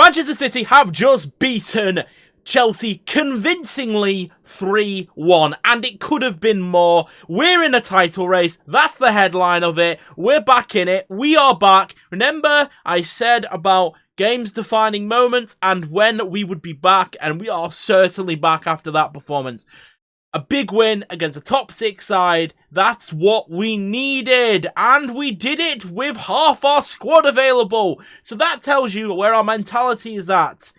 Manchester City have just beaten Chelsea convincingly 3-1, and it could have been more. We're in a title race. That's the headline of it. We're back in it. We are back. Remember, I said about games-defining moments and when we would be back, and we are certainly back after that performance. A big win against a top 6 side. That's what we needed. And we did it with half our squad available. So that tells you where our mentality is at.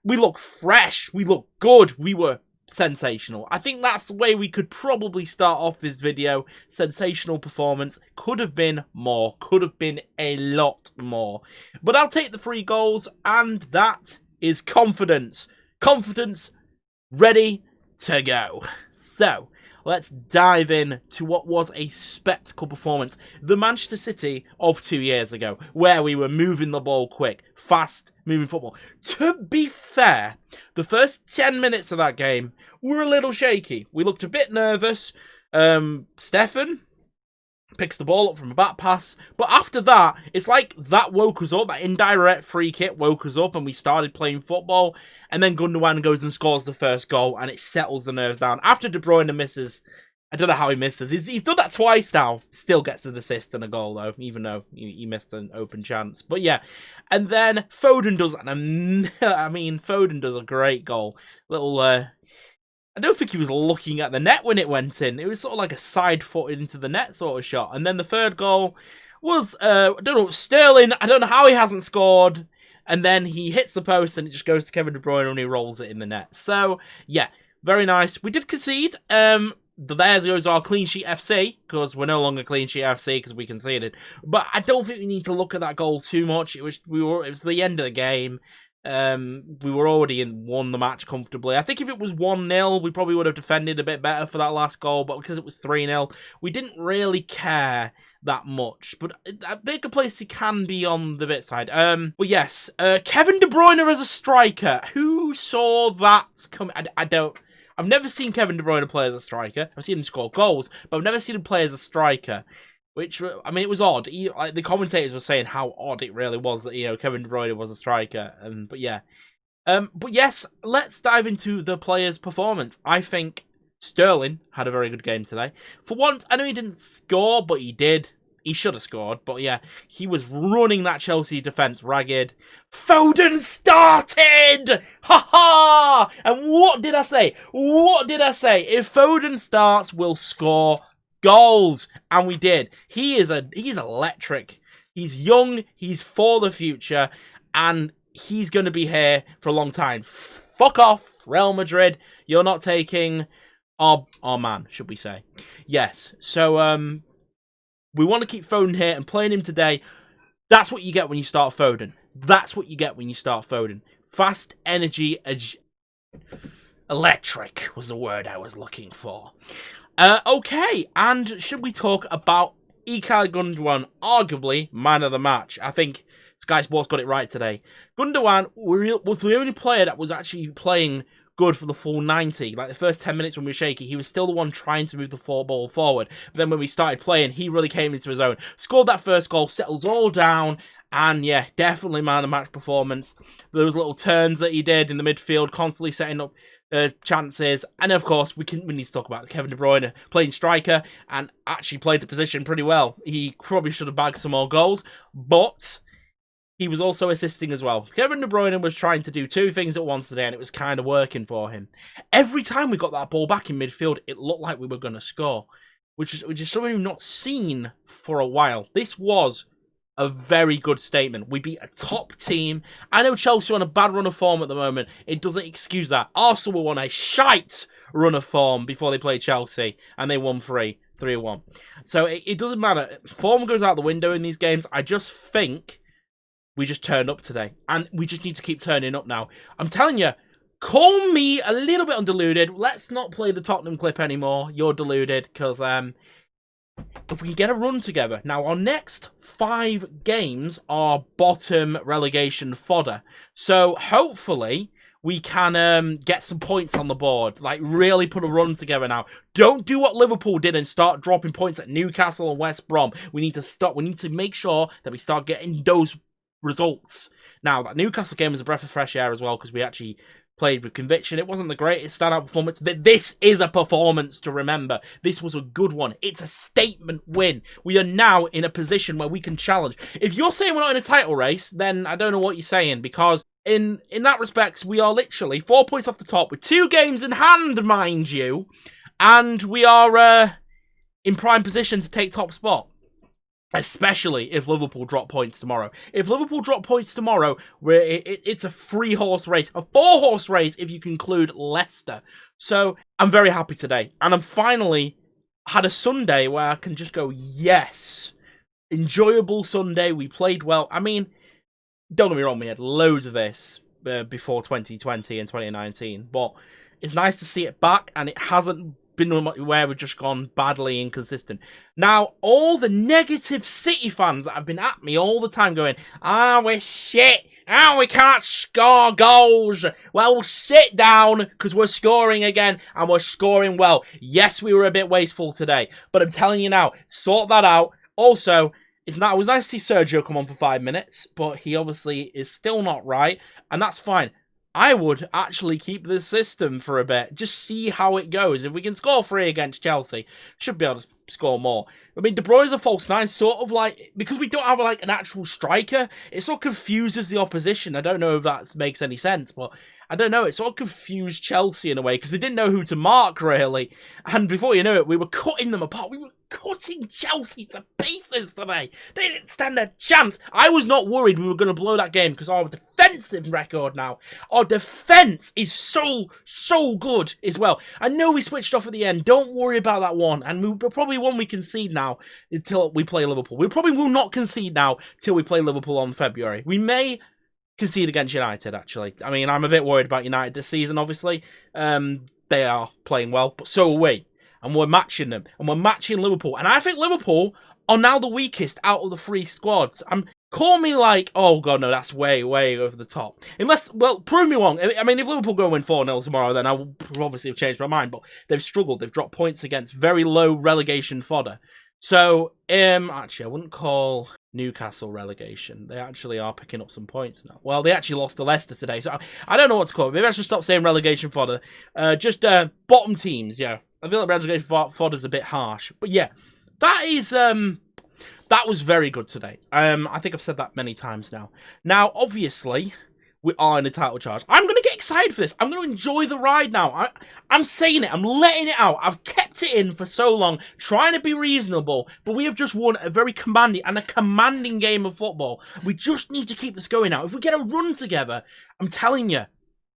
We look fresh. We look good. We were sensational. I think that's the way we could probably start off this video. Sensational performance. Could have been more. Could have been a lot more. But I'll take the 3 goals. And that is confidence. Confidence ready to go. So, let's dive in to what was a spectacle performance. The Manchester City of 2 years ago, where we were moving the ball quick, fast, moving football. To be fair, the first 10 minutes of that game were a little shaky. We looked a bit nervous. Stefan picks the ball up from a back pass. But after that, it's like that woke us up. That indirect free kick woke us up and we started playing football. And then Gundogan goes and scores the first goal and it settles the nerves down. After De Bruyne misses, I don't know how he misses. He's done that twice now. Still gets an assist and a goal though, even though he missed an open chance. But yeah, and then Foden does, I mean, Foden does a great goal. Little, I don't think he was looking at the net when it went in. It was sort of like a side-footed into the net sort of shot. And then the third goal was, I don't know, Sterling. I don't know how he hasn't scored. And then he hits the post and it just goes to Kevin De Bruyne and he rolls it in the net. So, yeah, very nice. We did concede. There goes our clean sheet FC, because we're no longer clean sheet FC because we conceded. But I don't think we need to look at that goal too much. It was the end of the game. We were already won the match comfortably. I think if it was 1-0, we probably would have defended a bit better for that last goal. But because it was 3-0, we didn't really care that much. But a bigger place he can be on the bit side. Well, yes, Kevin De Bruyne as a striker. Who saw that come? I've never seen Kevin De Bruyne play as a striker. I've seen him score goals, but I've never seen him play as a striker. Which, I mean, it was odd. Like the commentators were saying how odd it really was that, Kevin De Bruyne was a striker. But yeah. But yes, let's dive into the player's performance. I think Sterling had a very good game today. For once, I know he didn't score, but he did. He should have scored, but yeah, he was running that Chelsea defence ragged. Foden started! Ha ha! And what did I say? What did I say? If Foden starts, we'll score goals. And we did. He's electric. He's young, he's for the future, and he's going to be here for a long time. Fuck off, Real Madrid. You're not taking our man, should we say. Yes, so, we want to keep Foden here and playing him today. That's what you get when you start Foden. That's what you get when you start Foden. Fast, energy, electric was the word I was looking for. Okay, and should we talk about Ilkay Gundogan, arguably man of the match? I think Sky Sports got it right today. Gundogan was the only player that was actually playing good for the full 90. Like the first 10 minutes when we were shaky, he was still the one trying to move the ball forward. But then when we started playing, he really came into his own. Scored that first goal, settles all down, and yeah, definitely man of the match performance. Those little turns that he did in the midfield, constantly setting up chances. And of course, we need to talk about Kevin De Bruyne playing striker and actually played the position pretty well. He probably should have bagged some more goals, but he was also assisting as well. Kevin De Bruyne was trying to do 2 things at once today, and it was kind of working for him. Every time we got that ball back in midfield, it looked like we were going to score, which is something we've not seen for a while. This was a very good statement. We beat a top team. I know Chelsea are on a bad run of form at the moment. It doesn't excuse that. Arsenal were on a shite run of form before they played Chelsea, and they won 3-1. So it doesn't matter. Form goes out the window in these games. I just think we just turned up today, and we just need to keep turning up now. I'm telling you, call me a little bit undeluded. Let's not play the Tottenham clip anymore. You're deluded, because if we can get a run together. Now, our next 5 games are bottom relegation fodder. So, hopefully, we can get some points on the board. Like, really put a run together now. Don't do what Liverpool did and start dropping points at Newcastle and West Brom. We need to stop. We need to make sure that we start getting those results. Now, that Newcastle game was a breath of fresh air as well, because we actually played with conviction. It wasn't the greatest standout performance, but this is a performance to remember. This was a good one. It's a statement win. We are now in a position where we can challenge. If you're saying we're not in a title race, then I don't know what you're saying, because in that respect, we are literally 4 points off the top with 2 games in hand, mind you, and we are in prime position to take top spot. Especially if Liverpool drop points tomorrow. If Liverpool drop points tomorrow, it's a 3-horse race. A 4-horse race if you conclude Leicester. So, I'm very happy today. And I'm finally had a Sunday where I can just go, yes. Enjoyable Sunday. We played well. I mean, don't get me wrong, we had loads of this before 2020 and 2019. But it's nice to see it back, and it hasn't been where we've just gone badly inconsistent. Now, all the negative City fans that have been at me all the time going, we're shit, we can't score goals. Well, sit down, because we're scoring again, and we're scoring well. Yes, we were a bit wasteful today, but I'm telling you now, sort that out. Also, it was nice to see Sergio come on for 5 minutes, but he obviously is still not right, and that's fine. I would actually keep this system for a bit. Just see how it goes. If we can score 3 against Chelsea, should be able to score more. I mean, De Bruyne's a false 9, sort of like, because we don't have like an actual striker, it sort of confuses the opposition. I don't know if that makes any sense, but I don't know. It sort of confused Chelsea in a way, because they didn't know who to mark, really. And before you know it, we were cutting them apart. We were cutting Chelsea to pieces today. They didn't stand a chance. I was not worried we were going to blow that game, because our defensive record now, our defence is so good as well. I know we switched off at the end. Don't worry about that one. And we're probably one we concede now until we play Liverpool. We probably will not concede now till we play Liverpool on February. We may concede against United, actually. I mean, I'm a bit worried about United this season, obviously. They are playing well, but so are we. And we're matching them. And we're matching Liverpool. And I think Liverpool are now the weakest out of the 3 squads. Call me like, oh god, no, that's way over the top. Unless, well, prove me wrong. I mean, if Liverpool go and win 4-0 tomorrow, then I will obviously have changed my mind. But they've struggled. They've dropped points against very low relegation fodder. So, actually, I wouldn't call Newcastle relegation. They actually are picking up some points now. Well, they actually lost to Leicester today, so I don't know what to call it. Maybe I should stop saying relegation fodder. Just bottom teams, yeah. I feel like relegation fodder is a bit harsh. But yeah, that was very good today. I think I've said that many times now. Now, obviously, we are in a title charge. I'm going to get excited for this. I'm going to enjoy the ride now. I'm saying it. I'm letting it out. I've kept it in for so long, trying to be reasonable, but we have just won a very commanding game of football. We just need to keep this going now. If we get a run together, I'm telling you,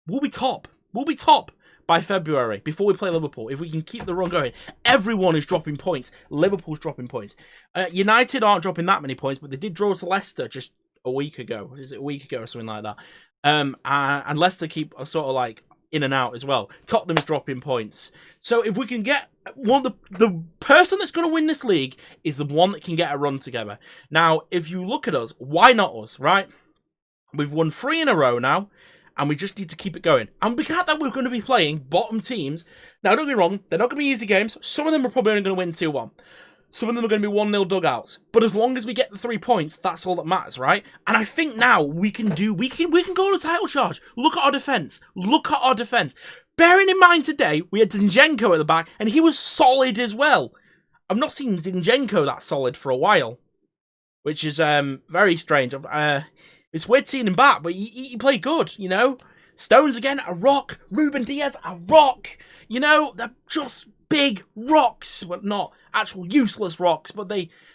we'll be top. We'll be top by February, before we play Liverpool. If we can keep the run going, everyone is dropping points. Liverpool's dropping points. United aren't dropping that many points, but they did draw to Leicester just a week ago. Is it a week ago or something like that? And Leicester keep sort of like in and out as well. Tottenham's dropping points. So if we can get one of the person that's going to win this league is the one that can get a run together. Now, if you look at us, why not us, right? We've won 3 in a row now, and we just need to keep it going. And because that we're going to be playing bottom teams, now don't get me wrong, they're not going to be easy games. Some of them are probably only going to win 2-1. Some of them are going to be 1-0 dugouts. But as long as we get the 3 points, that's all that matters, right? And I think now we can go on a title charge. Look at our defence. Look at our defence. Bearing in mind today, we had Zinchenko at the back, and he was solid as well. I've not seen Zinchenko that solid for a while, which is very strange. It's weird seeing him back, but he played good, you know? Stones again, a rock. Ruben Diaz, a rock. You know, they're just big rocks. Well, not actual useless rocks, but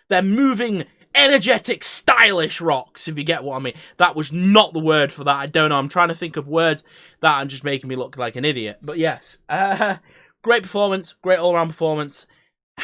they're moving, energetic, stylish rocks, if you get what I mean. That was not the word for that. I don't know. I'm trying to think of words that are just making me look like an idiot. But yes, great performance, great all-around performance.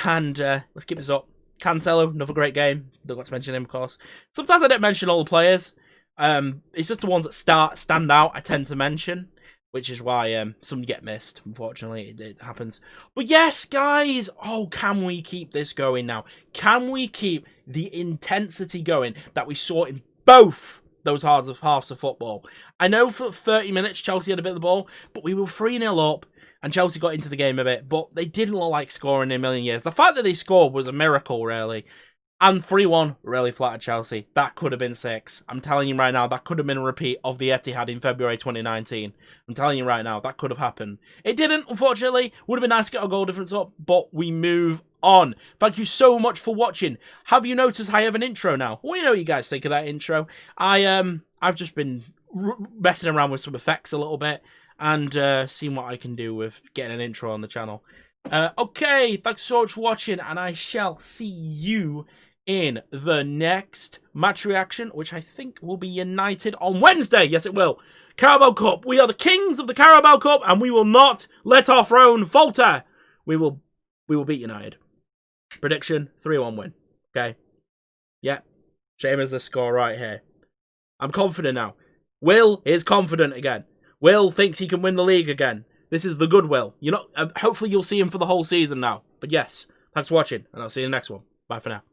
And let's keep this up. Cancelo, another great game. Don't got to mention him, of course. Sometimes I don't mention all the players. It's just the ones that stand out I tend to mention, which is why some get missed. Unfortunately, it happens. But yes, guys, can we keep this going now? Can we keep the intensity going that we saw in both those halves of football? I know for 30 minutes Chelsea had a bit of the ball, but we were 3-0 up, and Chelsea got into the game a bit, but they didn't look like scoring in a million years. The fact that they scored was a miracle, really. And 3-1 really flattered Chelsea. That could have been 6. I'm telling you right now, that could have been a repeat of the Etihad in February 2019. I'm telling you right now, that could have happened. It didn't, unfortunately. Would have been nice to get our goal difference up, but we move on. Thank you so much for watching. Have you noticed I have an intro now? We know what you guys think of that intro. I've just been messing around with some effects a little bit and seeing what I can do with getting an intro on the channel. Okay, thanks so much for watching, and I shall see you in the next match reaction, which I think will be United on Wednesday. Yes, it will. Carabao Cup. We are the kings of the Carabao Cup, and we will not let our throne falter. We will beat United. Prediction, 3-1 win. Okay? Yeah. Same as the score right here. I'm confident now. Will is confident again. Will thinks he can win the league again. This is the good Will. Hopefully you'll see him for the whole season now. But yes, thanks for watching, and I'll see you in the next one. Bye for now.